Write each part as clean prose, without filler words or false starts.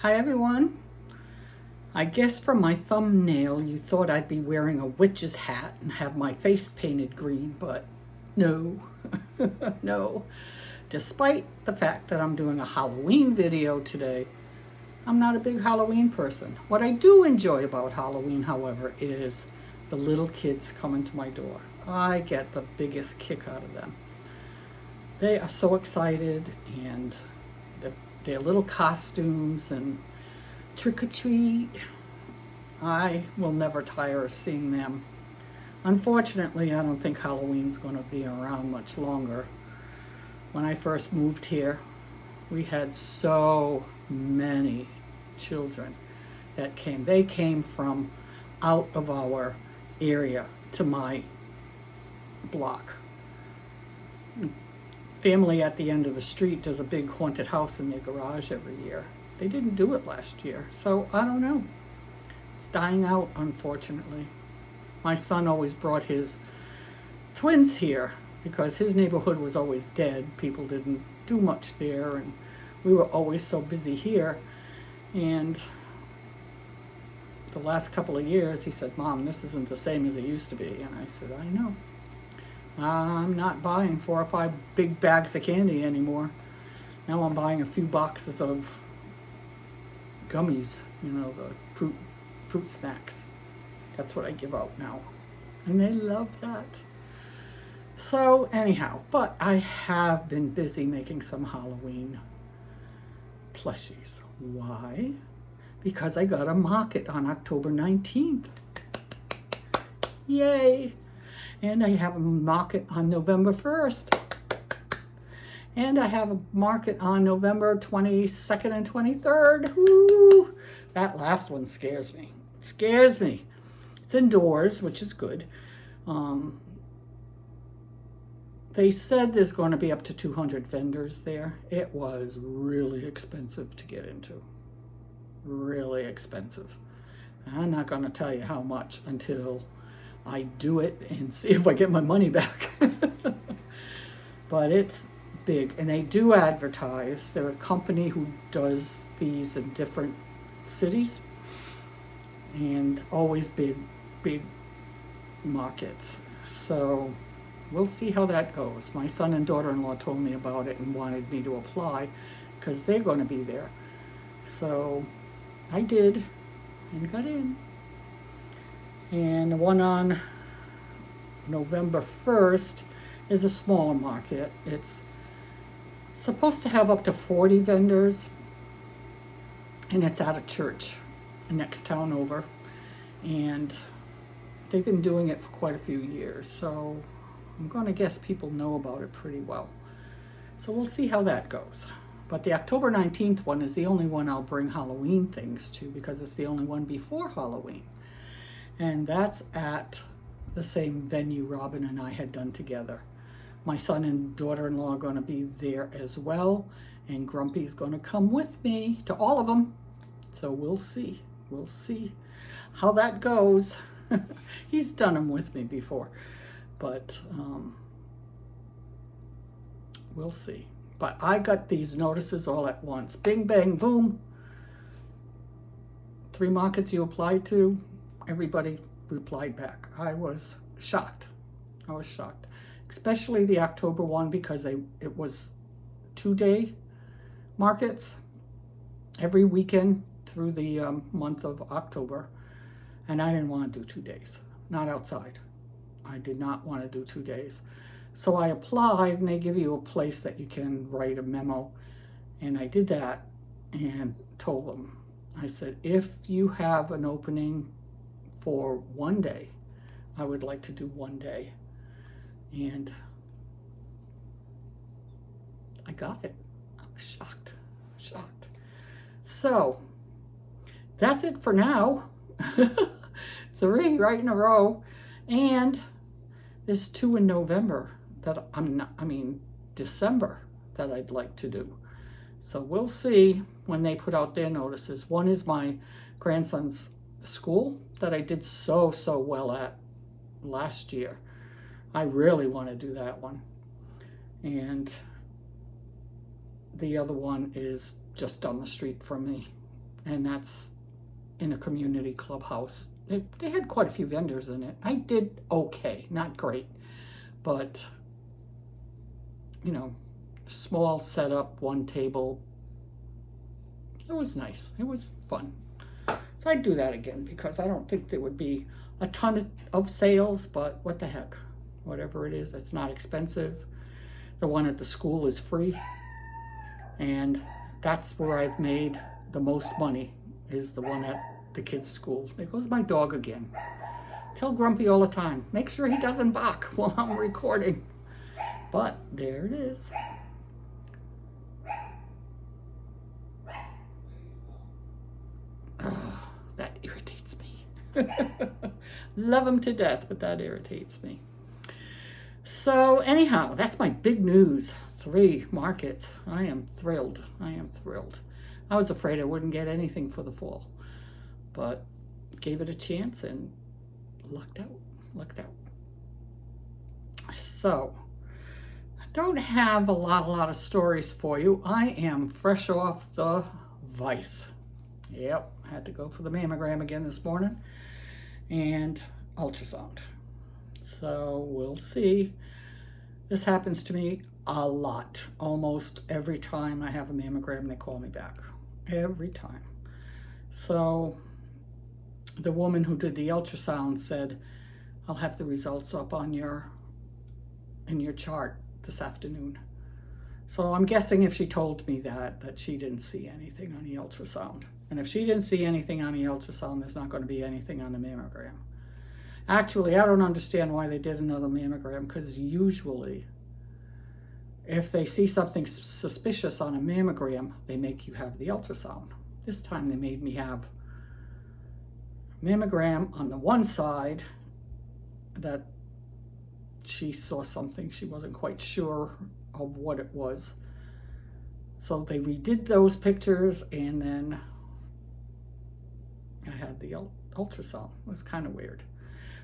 Hi everyone. I guess from my thumbnail you thought I'd be wearing a witch's hat and have my face painted green, but no, no. Despite the fact that I'm doing a Halloween video today, I'm not a big Halloween person. What I do enjoy about Halloween, however, is the little kids coming to my door. I get the biggest kick out of them. They are so excited, and their little costumes and trick or treat. I will never tire of seeing them. Unfortunately, I don't think Halloween's going to be around much longer. When I first moved here, we had so many children that came. They came from out of our area to my block. Family at the end of the street does a big haunted house in their garage every year. They didn't do it last year, so I don't know. It's dying out, unfortunately. My son always brought his twins here because his neighborhood was always dead. People didn't do much there, and we were always so busy here. And the last couple of years, he said, "Mom, this isn't the same as it used to be." And I said, "I know. I'm not buying 4 or 5 big bags of candy anymore. Now I'm buying a few boxes of gummies, the fruit snacks. That's what I give out now. And they love that." So anyhow, but I have been busy making some Halloween plushies. Why? Because I got a market on October 19th. Yay! And I have a market on November 1st. And I have a market on November 22nd and 23rd. Woo! That last one scares me. It scares me. It's indoors, which is good. They said there's going to be up to 200 vendors there. It was really expensive to get into. Really expensive. I'm not going to tell you how much until I do it and see if I get my money back. But it's big, and they do advertise. They're a company who does these in different cities, and always big markets. So we'll see how that goes. My son and daughter-in-law told me about it and wanted me to apply because they're going to be there. So I did and got in. And the one on November 1st is a smaller market. It's supposed to have up to 40 vendors, and it's at a church next town over. And they've been doing it for quite a few years, so I'm going to guess people know about it pretty well. So we'll see how that goes. But the October 19th one is the only one I'll bring Halloween things to because it's the only one before Halloween. And that's at the same venue Robin and I had done together. My son and daughter-in-law are going to be there as well, and Grumpy's going to come with me to all of them. So we'll see. We'll see how that goes. He's done them with me before, but we'll see. But I got these notices all at once. Bing, bang, boom. 3 markets you applied to, everybody replied back. I was shocked. I was shocked. Especially the October one, because it was 2-day markets every weekend through the month of October. And I didn't want to do 2 days, not outside. I did not want to do 2 days. So I applied, and they give you a place that you can write a memo. And I did that and told them, I said, if you have an opening for 1 day, I would like to do 1 day. And I got it. I was shocked. So that's it for now. 3 right in a row. And there's 2 in November that December that I'd like to do. So we'll see when they put out their notices. One is my grandson's school that I did so well at last year. I really want to do that one. And the other one is just down the street from me, and that's in a community clubhouse. They had quite a few vendors in it. I did okay, not great, but you know, small setup, one table. It was nice. It was fun. So I'd do that again because I don't think there would be a ton of sales, but what the heck, whatever it is, it's not expensive. The one at the school is free, and that's where I've made the most money, is the one at the kids' school. There goes my dog again. Tell Grumpy all the time, make sure he doesn't bark while I'm recording. But there it is. Oh, that irritates me. Love him to death, but that irritates me. So anyhow, that's my big news. 3 markets. I am thrilled. I am thrilled. I was afraid I wouldn't get anything for the fall, but gave it a chance and lucked out. Lucked out. So I don't have a lot of stories for you. I am fresh off the Vice. Yep, had to go for the mammogram again this morning and ultrasound. So we'll see. This happens to me a lot. Almost every time I have a mammogram, they call me back. Every time. So the woman who did the ultrasound said, I'll have the results up on in your chart this afternoon. So I'm guessing if she told me that she didn't see anything on the ultrasound. And if she didn't see anything on the ultrasound, there's not going to be anything on the mammogram. Actually, I don't understand why they did another mammogram, because usually if they see something suspicious on a mammogram, they make you have the ultrasound. This time they made me have mammogram on the one side that she saw something, she wasn't quite sure of what it was. So they redid those pictures, and then I had the ultrasound. It was kind of weird.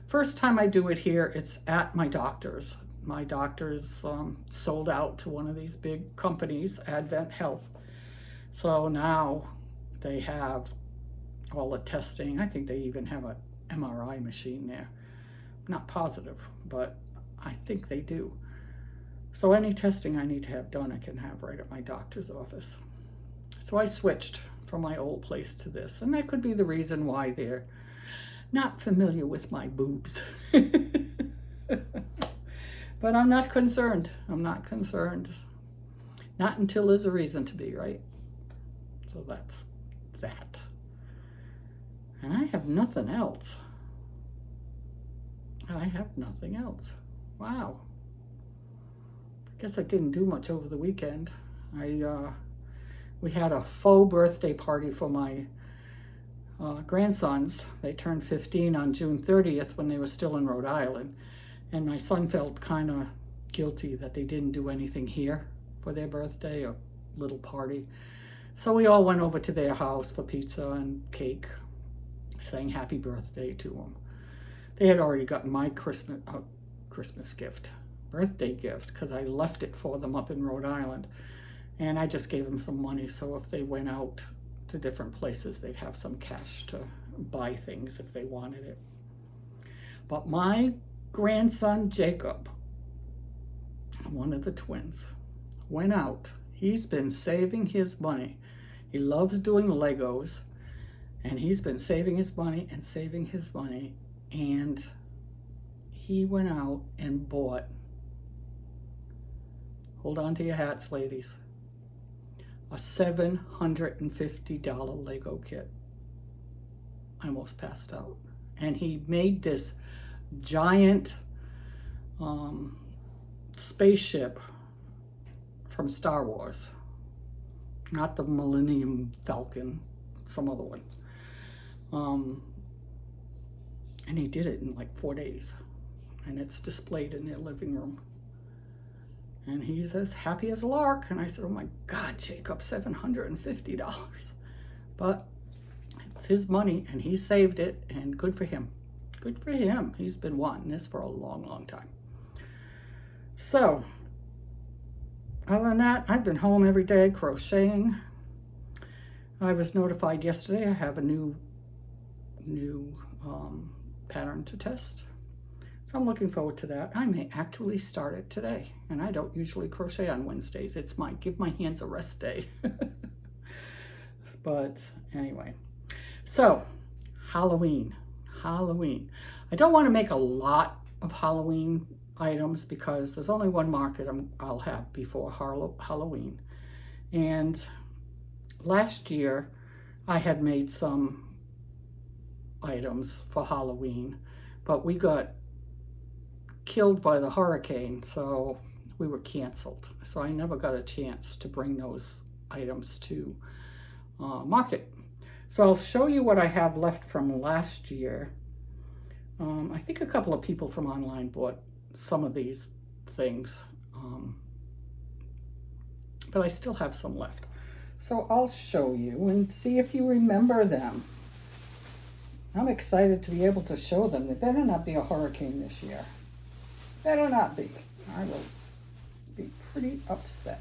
First time I do it here, it's at my doctor's. My doctor's sold out to one of these big companies, Advent Health. So now they have all the testing. I think they even have an MRI machine there. Not positive, but I think they do. So any testing I need to have done, I can have right at my doctor's office. So I switched from my old place to this, and that could be the reason why they're not familiar with my boobs. But I'm not concerned. I'm not concerned. Not until there's a reason to be, right? So that's that. And I have nothing else. I have nothing else. Wow. I guess I didn't do much over the weekend. We had a faux birthday party for my grandsons. They turned 15 on June 30th when they were still in Rhode Island. And my son felt kind of guilty that they didn't do anything here for their birthday, a little party. So we all went over to their house for pizza and cake, saying happy birthday to them. They had already gotten my Christmas gift, birthday gift, because I left it for them up in Rhode Island. And I just gave them some money, so if they went out to different places, they'd have some cash to buy things if they wanted it. But my grandson Jacob, one of the twins, went out. He's been saving his money. He loves doing Legos, and he's been saving his money and saving his money, and he went out and bought, hold on to your hats, ladies, a $750 Lego kit. I almost passed out. And he made this giant spaceship from Star Wars. Not the Millennium Falcon, some other one. And he did it in like 4 days. And it's displayed in their living room. And he's as happy as a lark. And I said, oh my God, Jacob, $750. But it's his money, and he saved it, and good for him. Good for him. He's been wanting this for a long time. So, other than that, I've been home every day crocheting. I was notified yesterday I have a new pattern to test. So I'm looking forward to that. I may actually start it today. And I don't usually crochet on Wednesdays. It's my give my hands a rest day. But anyway, so Halloween. I don't want to make a lot of Halloween items because there's only one market I'll have before Halloween. And last year I had made some items for Halloween, but we got killed by the hurricane, so we were canceled. So I never got a chance to bring those items to market. So I'll show you what I have left from last year. I think a couple of people from online bought some of these things, but I still have some left. So I'll show you and see if you remember them. I'm excited to be able to show them. There better not be a hurricane this year. Better not be. I will be pretty upset.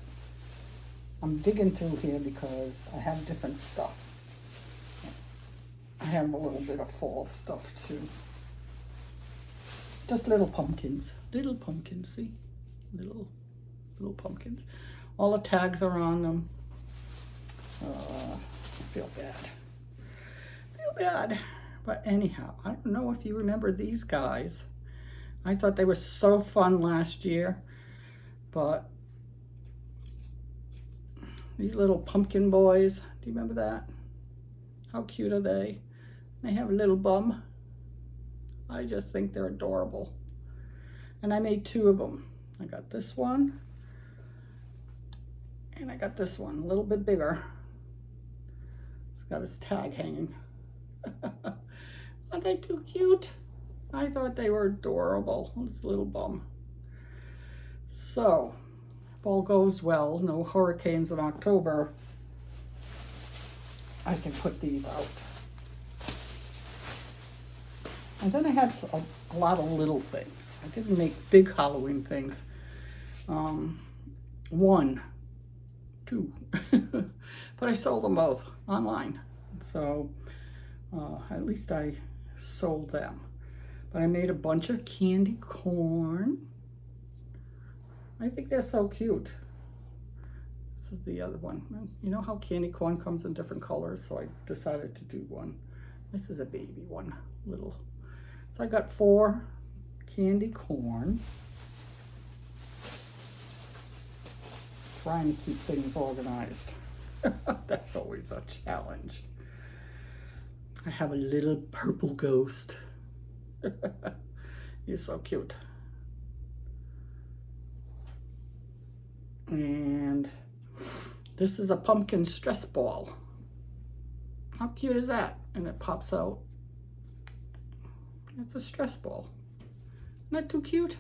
I'm digging through here because I have different stuff. I have a little bit of fall stuff too. Just little pumpkins. Little pumpkins, see? Little pumpkins. All the tags are on them. I feel bad. But anyhow, I don't know if you remember these guys. I thought they were so fun last year. But these little pumpkin boys, do you remember that? How cute are they? They have a little bum. I just think they're adorable. And I made two of them. I got this one. And I got this one, a little bit bigger. It's got his tag hanging. Aren't they too cute? I thought they were adorable. This little bum. So, if all goes well, no hurricanes in October, I can put these out. And then I had a lot of little things. I didn't make big Halloween things. 1, 2. But I sold them both online. So at least I sold them. But I made a bunch of candy corn. I think they're so cute. This is the other one. You know how candy corn comes in different colors, so I decided to do one. This is a baby one, little. So I got 4 candy corn. Trying to keep things organized. That's always a challenge. I have a little purple ghost. He's so cute. And this is a pumpkin stress ball. How cute is that? And it pops out. It's a stress ball. Not too cute?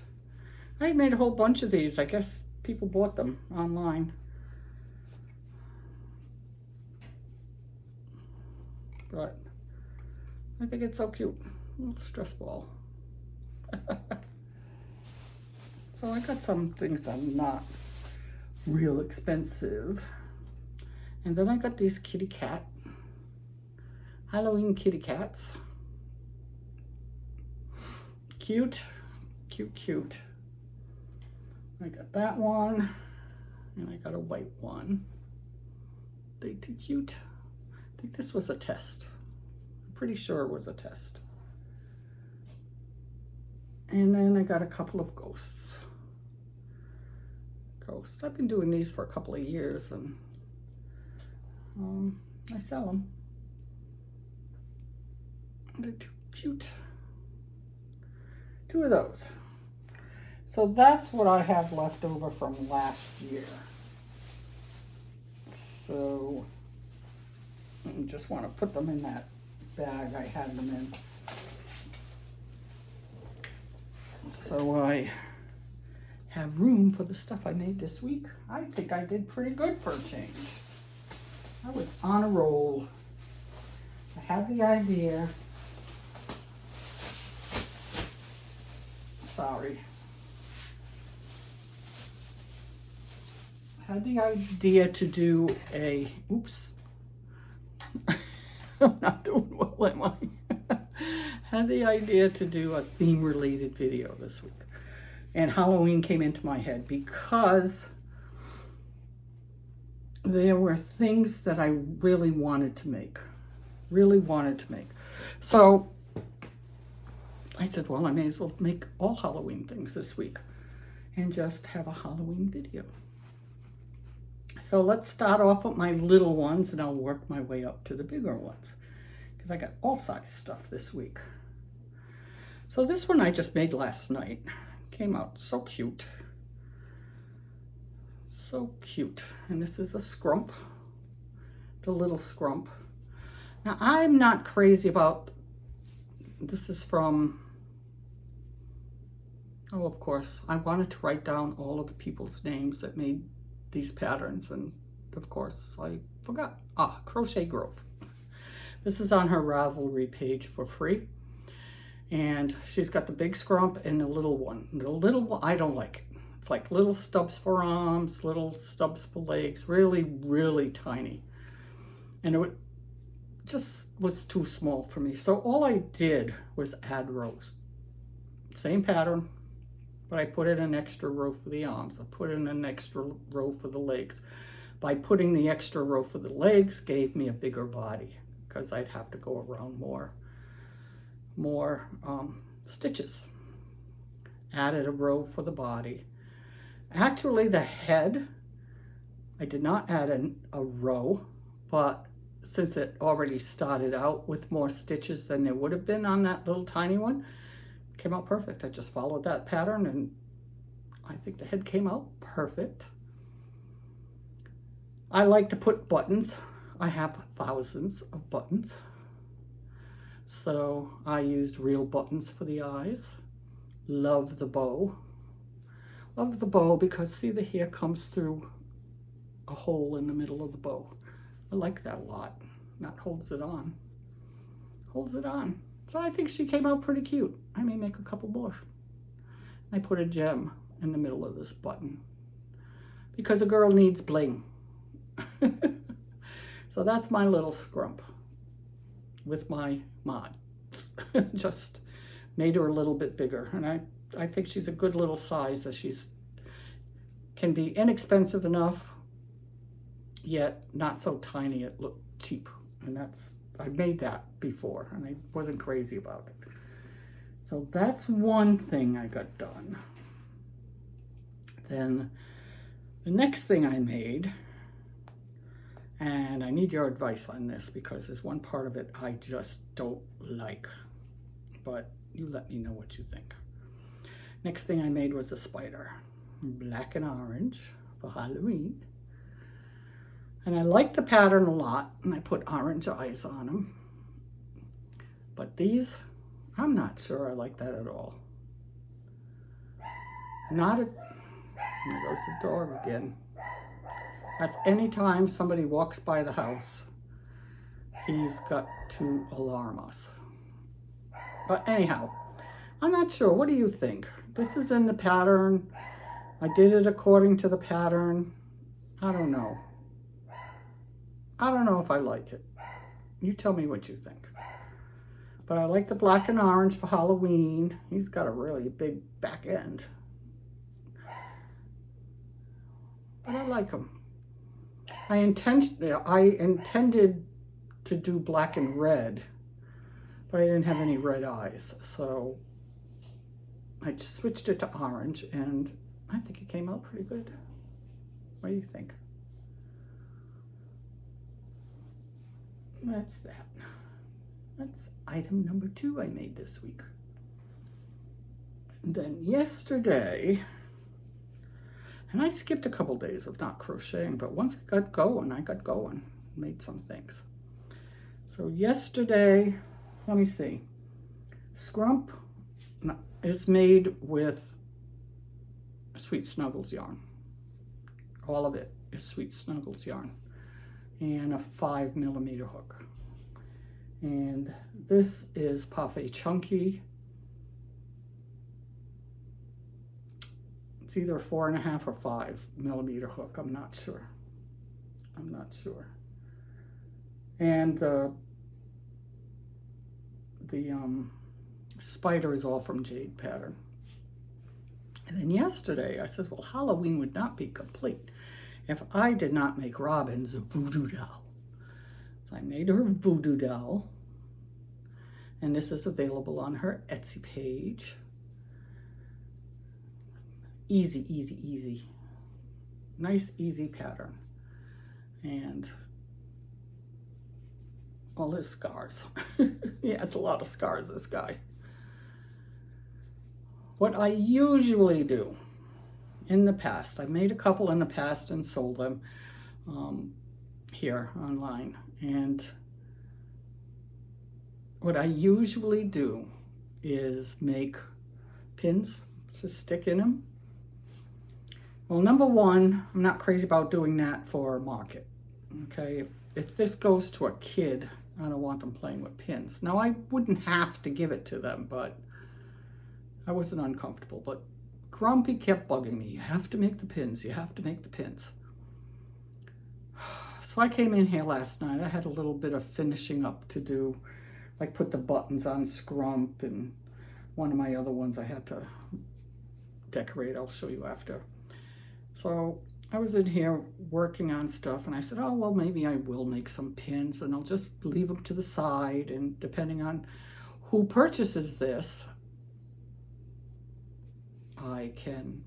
I made a whole bunch of these. I guess people bought them online. But I think it's so cute. Little stress ball. So I got some things that are not real expensive. And then I got these kitty cat, Halloween kitty cats. Cute, cute, cute. I got that one, and I got a white one. They too cute. I think this was a test. I'm pretty sure it was a test. And then I got a couple of ghosts. I've been doing these for a couple of years, and I sell them. They're too cute. 2 of those. So that's what I have left over from last year. So I just want to put them in that bag I had them in. So I have room for the stuff I made this week. I think I did pretty good for a change. I was on a roll. I had the idea. Sorry. I had the idea to do a, oops, I'm not doing well, am I? Had the idea to do a theme-related video this week. And Halloween came into my head because there were things that I really wanted to make. So I said, well, I may as well make all Halloween things this week and just have a Halloween video. So let's start off with my little ones and I'll work my way up to the bigger ones because I got all size stuff this week. So this one I just made last night. Came out so cute. So cute. And this is a Scrump, the little Scrump. Now I'm not crazy about, this is from, oh, of course, I wanted to write down all of the people's names that made these patterns, and of course I forgot. Crochet Grove. This is on her Ravelry page for free, and she's got the big Scrump and the little one. The little one, I don't like it. It's like little stubs for arms, little stubs for legs, really tiny, and it just was too small for me. So all I did was add rows. Same pattern, but I put in an extra row for the arms. I put in an extra row for the legs. By putting the extra row for the legs gave me a bigger body because I'd have to go around more stitches. Added a row for the body. Actually, the head, I did not add a row, but since it already started out with more stitches than there would have been on that little tiny one, came out perfect. I just followed that pattern and I think the head came out perfect. I like to put buttons. I have thousands of buttons. So I used real buttons for the eyes. Love the bow. Love the bow because see the hair comes through a hole in the middle of the bow. I like that a lot. That holds it on. Holds it on. So I think she came out pretty cute. I may make a couple more. I put a gem in the middle of this button because a girl needs bling. So that's my little Scrump with my mod. Just made her a little bit bigger. And I think she's a good little size that can be inexpensive enough, yet not so tiny it looked cheap. And I made that before and I wasn't crazy about it. So that's one thing I got done. Then the next thing I made, and I need your advice on this because there's one part of it I just don't like, but you let me know what you think. Next thing I made was a spider, black and orange for Halloween. And I like the pattern a lot, and I put orange eyes on them. But these, I'm not sure I like that at all. There goes the dog again. That's anytime somebody walks by the house, he's got to alarm us. But anyhow, I'm not sure. What do you think? This is in the pattern. I did it according to the pattern. I don't know. I don't know if I like it. You tell me what you think. But I like the black and orange for Halloween. He's got a really big back end. But I like him. I intended to do black and red, but I didn't have any red eyes. So I just switched it to orange and I think it came out pretty good. What do you think? That's that. That's item number 2 I made this week. And then yesterday, and I skipped a couple days of not crocheting, but once I got going, made some things. So yesterday, let me see. Scrump is made with Sweet Snuggles yarn. All of it is Sweet Snuggles yarn. And a 5mm hook. And this is Parfait Chunky. It's either a 4.5 or 5mm hook. I'm not sure. And the the spider is all from Jade pattern. And then yesterday I said, well, Halloween would not be complete if I did not make Robin's voodoo doll. So I made her a voodoo doll, and this is available on her Etsy page. Easy, easy, easy. Nice, easy pattern. And all his scars. He has a lot of scars, this guy. What I usually do in the past, I made a couple in the past and sold them here online. And what I usually do is make pins to stick in them. Well, number one, I'm not crazy about doing that for a market. Okay, if this goes to a kid, I don't want them playing with pins. Now, I wouldn't have to give it to them, but I wasn't uncomfortable. But Grumpy kept bugging me. You have to make the pins. You have to make the pins. So I came in here last night. I had a little bit of finishing up to do, like put the buttons on Scrump, and one of my other ones I had to decorate. I'll show you after. So I was in here working on stuff, and I said, oh, well, maybe I will make some pins, and I'll just leave them to the side, and depending on who purchases this, I can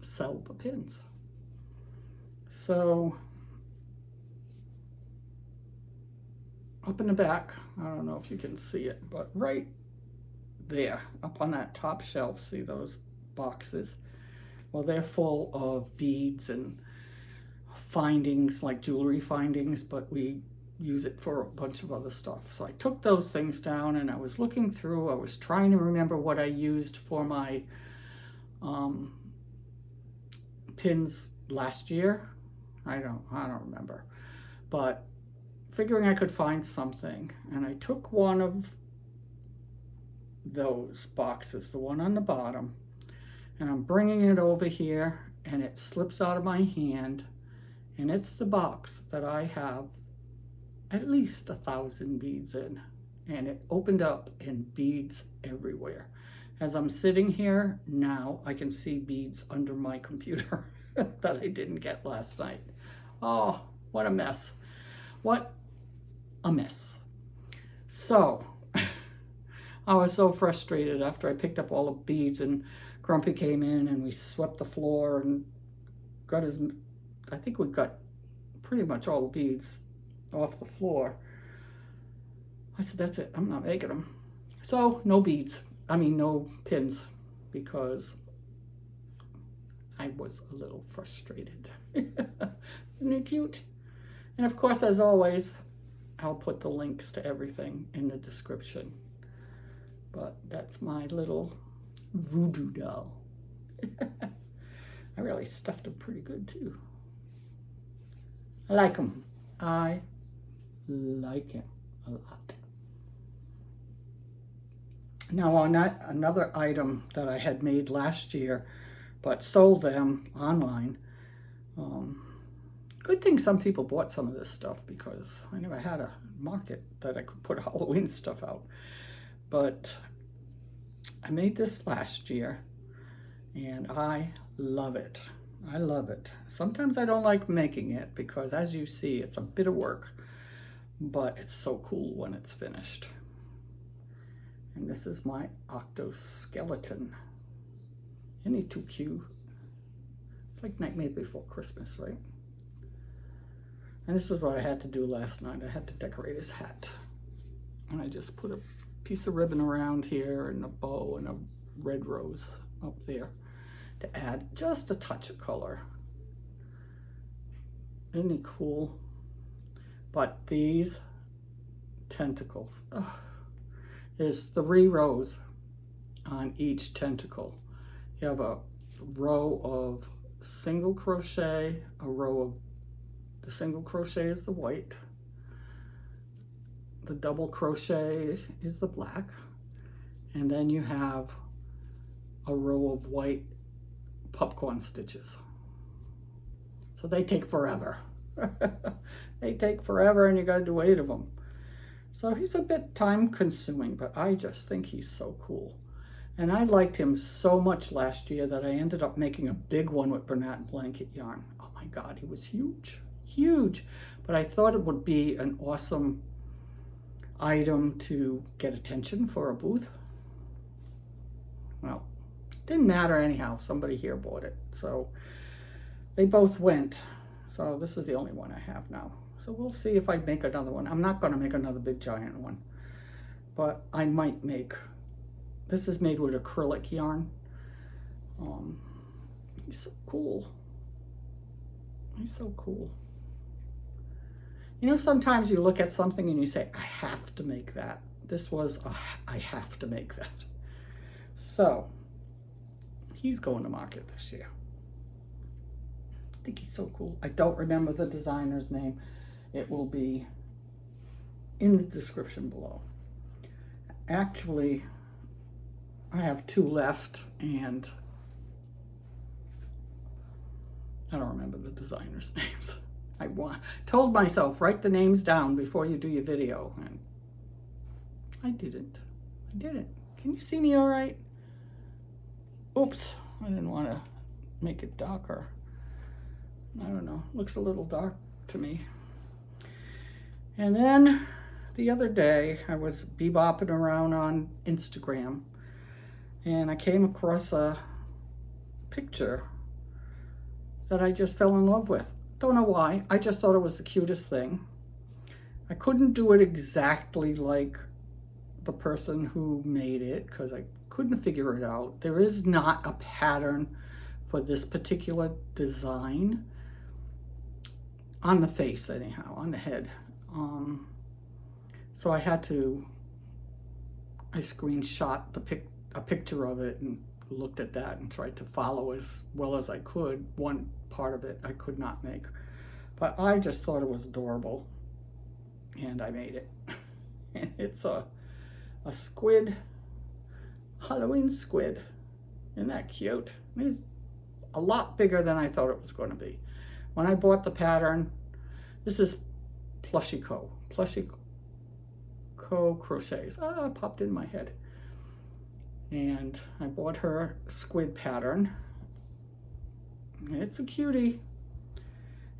sell the pins. So up in the back, I don't know if you can see it, but right there, up on that top shelf, see those boxes? Well, they're full of beads and findings, like jewelry findings, but we use it for a bunch of other stuff. So I took those things down, and I was looking through. I was trying to remember what I used for my pins last year. I don't remember, but figuring I could find something, and I took one of those boxes, the one on the bottom, and I'm bringing it over here, and it slips out of my hand, and it's the box that I have at least 1,000 beads in, and it opened up and beads everywhere. As I'm sitting here now, I can see beads under my computer that I didn't get last night. Oh, what a mess. What a mess. So I was so frustrated after I picked up all the beads, and Grumpy came in and we swept the floor and got his, I think we got pretty much all the beads off the floor. I said, that's it, I'm not making them. So no beads, no pins, because I was a little frustrated. Isn't it cute? And of course, as always, I'll put the links to everything in the description. But that's my little voodoo doll. I really stuffed them pretty good too. I like them. I like him a lot. Now on another item that I had made last year, but sold them online. Good thing some people bought some of this stuff, because I never had a market that I could put Halloween stuff out. But I made this last year, and I love it. I love it. Sometimes I don't like making it, because as you see, it's a bit of work, but it's so cool when it's finished. And this is my Octoskeleton. Isn't he too cute? It's like Nightmare Before Christmas, right? And this is what I had to do last night. I had to decorate his hat. And I just put a piece of ribbon around here and a bow and a red rose up there to add just a touch of color. Isn't he cool? But these tentacles, there's 3 rows on each tentacle. You have a row of single crochet, a row of the single crochet is the white, the double crochet is the black, and then you have a row of white popcorn stitches. So they take forever. They take forever, and you gotta do 8 of them. So he's a bit time consuming, but I just think he's so cool. And I liked him so much last year that I ended up making a big one with Bernat blanket yarn. Oh my God, he was huge, huge. But I thought it would be an awesome item to get attention for a booth. Well, didn't matter anyhow. Somebody here bought it. So they both went. So this is the only one I have now. So we'll see if I make another one. I'm not going to make another big giant one, but I might make. This is made with acrylic yarn. He's so cool. He's so cool. You know, sometimes you look at something and you say, I have to make that. This was I have to make that. So he's going to market this year. I think he's so cool. I don't remember the designer's name. It will be in the description below. Actually, I have 2 left, and I don't remember the designer's names. I told myself, write the names down before you do your video, and I didn't. Can you see me all right? Oops, I didn't want to make it darker. I don't know, looks a little dark to me. And then the other day, I was bebopping around on Instagram, and I came across a picture that I just fell in love with. Don't know why. I just thought it was the cutest thing. I couldn't do it exactly like the person who made it because I couldn't figure it out. There is not a pattern for this particular design on the face anyhow, on the head. So I screenshot a picture of it and looked at that and tried to follow as well as I could. One part of it I could not make, but I just thought it was adorable, and I made it. And it's a squid, Halloween squid. Isn't that cute? It's a lot bigger than I thought it was going to be. When I bought the pattern, this is Plushieco crochets. It popped in my head. And I bought her squid pattern. It's a cutie.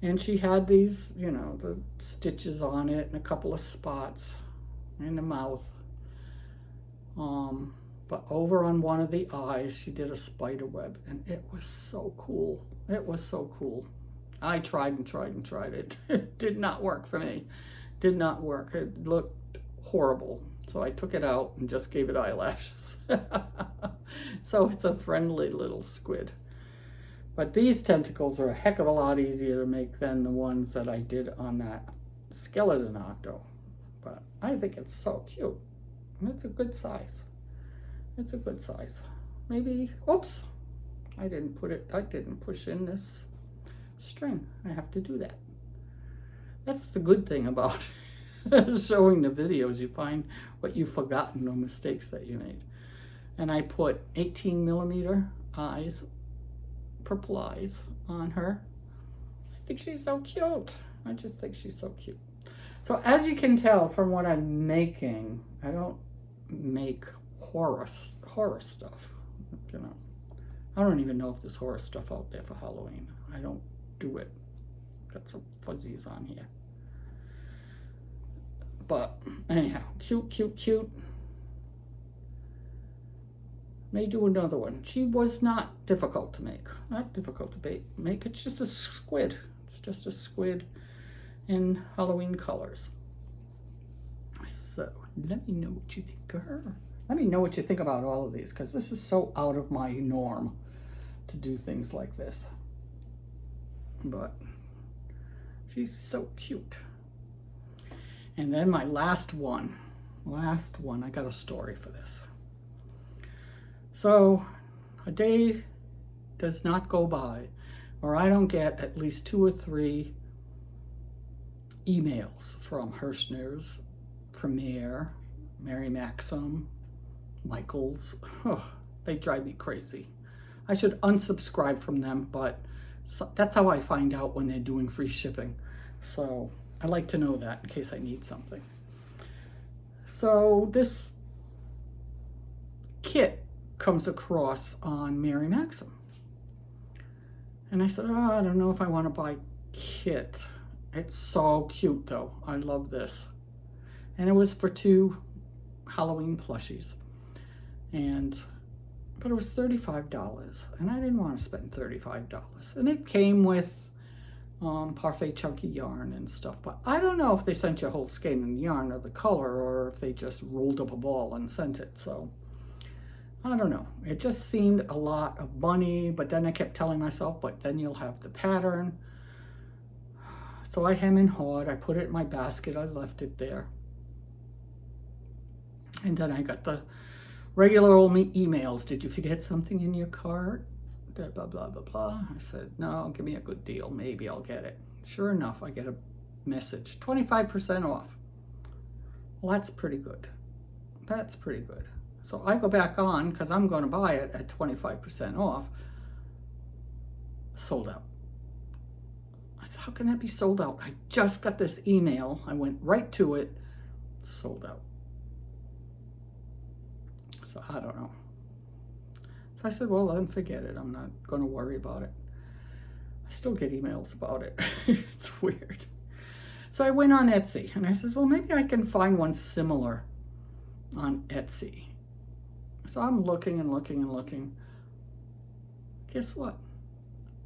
And she had these, you know, the stitches on it and a couple of spots in the mouth. But over on one of the eyes, she did a spider web, and it was so cool. It was so cool. I tried and tried and tried it. It did not work for me. Did not work. It looked horrible. So I took it out and just gave it eyelashes. So it's a friendly little squid. But these tentacles are a heck of a lot easier to make than the ones that I did on that skeleton octo. But I think it's so cute. And it's a good size. It's a good size. Maybe, oops, I didn't push in this string. I have to do that. That's the good thing about showing the videos. You find what you've forgotten or mistakes that you made. And I put 18mm eyes, purple eyes on her. I think she's so cute. I just think she's so cute. So as you can tell from what I'm making, I don't make horror stuff, you know. I don't even know if there's horror stuff out there for Halloween. I don't do it. Got some fuzzies on here. But anyhow, cute, cute, cute. May do another one. She was not difficult to make. Not difficult to make. It's just a squid. It's just a squid in Halloween colors. So let me know what you think of her. Let me know what you think about all of these, because this is so out of my norm to do things like this. But she's so cute. And then my last one, I got a story for this. So a day does not go by where I don't get at least 2 or 3 emails from Hirschner's, Premier, Mary Maxim, Michaels. Oh, they drive me crazy. I should unsubscribe from them, but that's how I find out when they're doing free shipping. So I like to know that in case I need something. So this kit comes across on Mary Maxim. And I said, oh, I don't know if I want to buy kit. It's so cute though. I love this. And it was for 2 Halloween plushies. But it was $35 and I didn't want to spend $35. And it came with parfait chunky yarn and stuff. But I don't know if they sent you a whole skein of yarn or the color, or if they just rolled up a ball and sent it. So I don't know. It just seemed a lot of money, but then I kept telling myself, but then you'll have the pattern. So I hem and hawed. I put it in my basket. I left it there. And then I got the regular old emails. Did you forget something in your cart? Blah, blah, blah, blah, blah. I said, no, give me a good deal. Maybe I'll get it. Sure enough, I get a message. 25% off. Well, that's pretty good. That's pretty good. So I go back on because I'm going to buy it at 25% off. Sold out. I said, how can that be sold out? I just got this email. I went right to it. Sold out. So I don't know. So I said, well, then forget it. I'm not going to worry about it. I still get emails about it. It's weird. So I went on Etsy and I says, well, maybe I can find one similar on Etsy. So I'm looking and looking and looking. Guess what?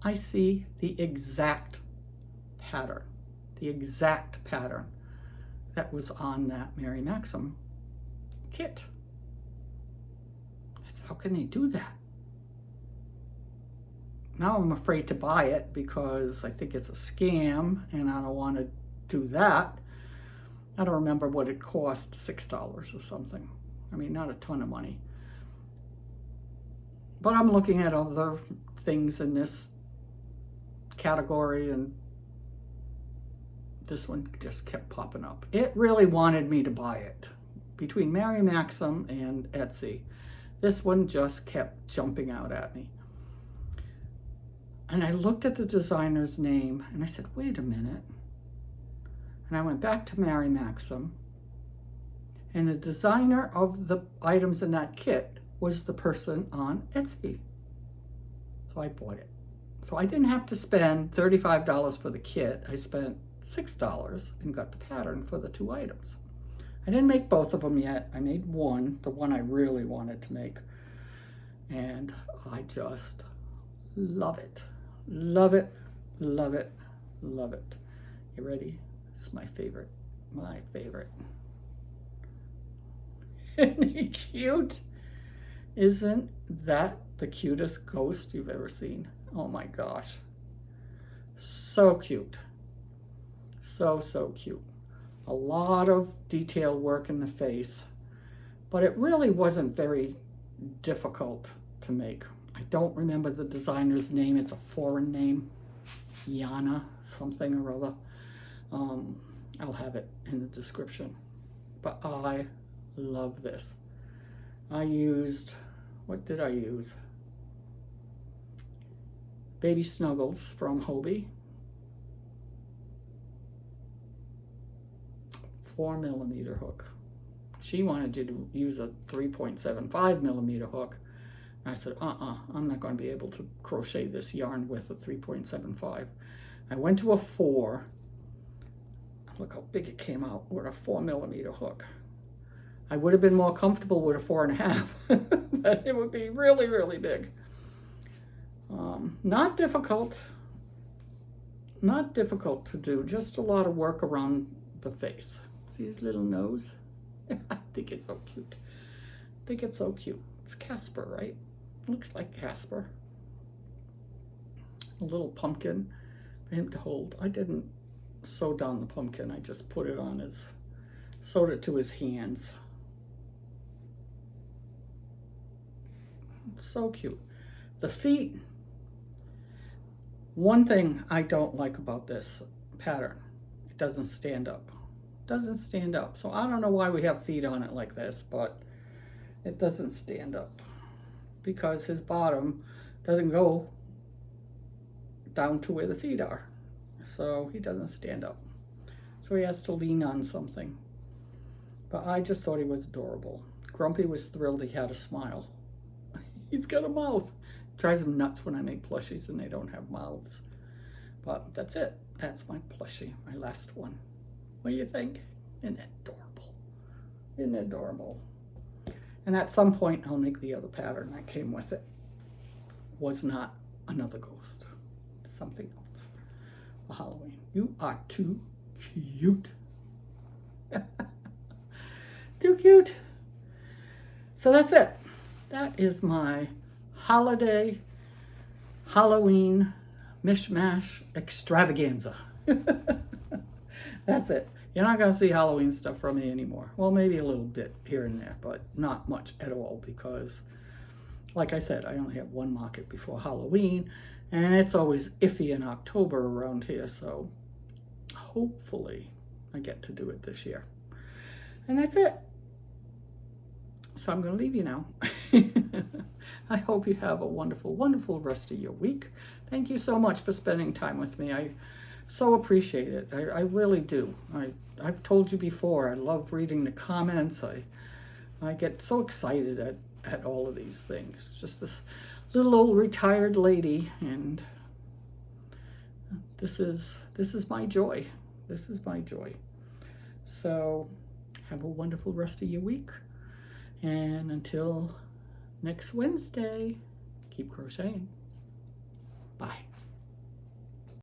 I see the exact pattern that was on that Mary Maxim kit. I said, how can they do that? Now I'm afraid to buy it because I think it's a scam and I don't want to do that. I don't remember what it cost, $6 or something. I mean, not a ton of money. But I'm looking at other things in this category and this one just kept popping up. It really wanted me to buy it. Between Mary Maxim and Etsy, this one just kept jumping out at me. And I looked at the designer's name and I said, wait a minute. And I went back to Mary Maxim, and the designer of the items in that kit was the person on Etsy. So I bought it. So I didn't have to spend $35 for the kit. I spent $6 and got the pattern for the 2 items. I didn't make both of them yet. I made one, the one I really wanted to make. And I just love it. Love it, love it, love it. You ready? It's my favorite. My favorite. Isn't he cute? Isn't that the cutest ghost you've ever seen? Oh my gosh. So cute. So, so cute. A lot of detail work in the face, but it really wasn't very difficult to make. I don't remember the designer's name. It's a foreign name. Yana something or other. I'll have it in the description. But I love this. I used, what did I use? Baby Snuggles from Hobie. 4mm hook. She wanted to use a 3.75mm hook. I said, I'm not going to be able to crochet this yarn with a 3.75. I went to a 4. Look how big it came out with a 4mm hook. I would have been more comfortable with a 4.5, but it would be really, really big. Not difficult. Not difficult to do, just a lot of work around the face. See his little nose? I think it's so cute. I think it's so cute. It's Casper, right? Looks like Casper. A little pumpkin for him to hold. I didn't sew down the pumpkin. I just put it on his, sewed it to his hands. It's so cute. The feet. One thing I don't like about this pattern, it doesn't stand up. It doesn't stand up. So I don't know why we have feet on it like this, but it doesn't stand up because his bottom doesn't go down to where the feet are. So he doesn't stand up. So he has to lean on something. But I just thought he was adorable. Grumpy was thrilled he had a smile. He's got a mouth. Drives him nuts when I make plushies and they don't have mouths. But that's it. That's my plushie, my last one. What do you think? Isn't it adorable? Isn't it adorable? And at some point, I'll make the other pattern that came with it. Was not another ghost. Something else for Halloween. You are too cute. Too cute. So that's it. That is my holiday Halloween mishmash extravaganza. That's it. You're not going to see Halloween stuff from me anymore. Well, maybe a little bit here and there, but not much at all because, like I said, I only have one market before Halloween, and it's always iffy in October around here, so hopefully I get to do it this year. And that's it. So I'm going to leave you now. I hope you have a wonderful, wonderful rest of your week. Thank you so much for spending time with me. I so appreciate it. I really do. I've told you before, I love reading the comments. I get so excited at all of these things. Just this little old retired lady, and this is my joy. This is my joy. So have a wonderful rest of your week. And until next Wednesday, keep crocheting. Bye.